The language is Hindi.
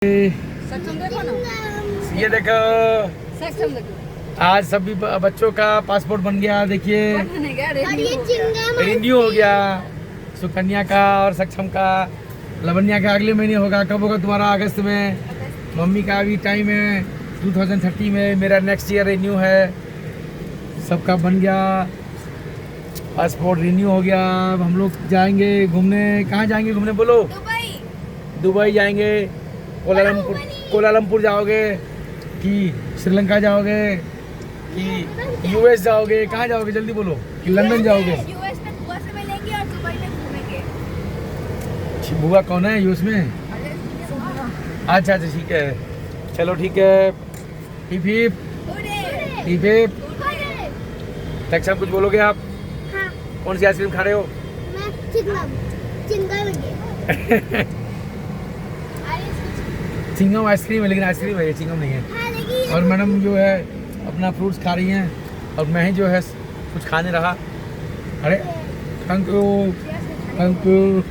सक्षम देखो ना, ये देखो सक्षम देखो, आज सभी बच्चों का पासपोर्ट बन गया। देखिए बनने गया, और ये रेडी हो गया। चिंगम रिन्यू हो गया। सुकन्या का और सक्षम का। लवन्या का अगले महीने होगा। कब होगा तुम्हारा? अगस्त में। मम्मी का अभी टाइम है 2030 में। मेरा नेक्स्ट ईयर रिन्यू है। सबका बन गया, पासपोर्ट रिन्यू हो गया। अब हम लोग जाएंगे घूमने। कहाँ जाएंगे घूमने बोलो? दुबई दुबई जाएंगे, कोलालमपुर जाओगे कि श्रीलंका जाओगे कि यूएस जाओगे? कहाँ जाओगे जल्दी बोलो? कि लंदन जाओगे? यूएस में बुआ से मिलेंगे और दुबई में घूमेंगे। बुआ कौन है यूएस में? अच्छा अच्छा ठीक है, चलो ठीक है। Hip hip hip hip. सक्षम कुछ बोलोगे आप? हाँ, कौन सी आइसक्रीम खा रहे हो? मैं चिंगम चिंगम आइसक्रीम है, लेकिन आइसक्रीम है ये, चिंगम नहीं है। हाँ, लेकिन और मैडम जो है अपना फ्रूट्स खा रही हैं और मैं ही जो है कुछ खाने रहा। अरे थैंक यू थैंक यू।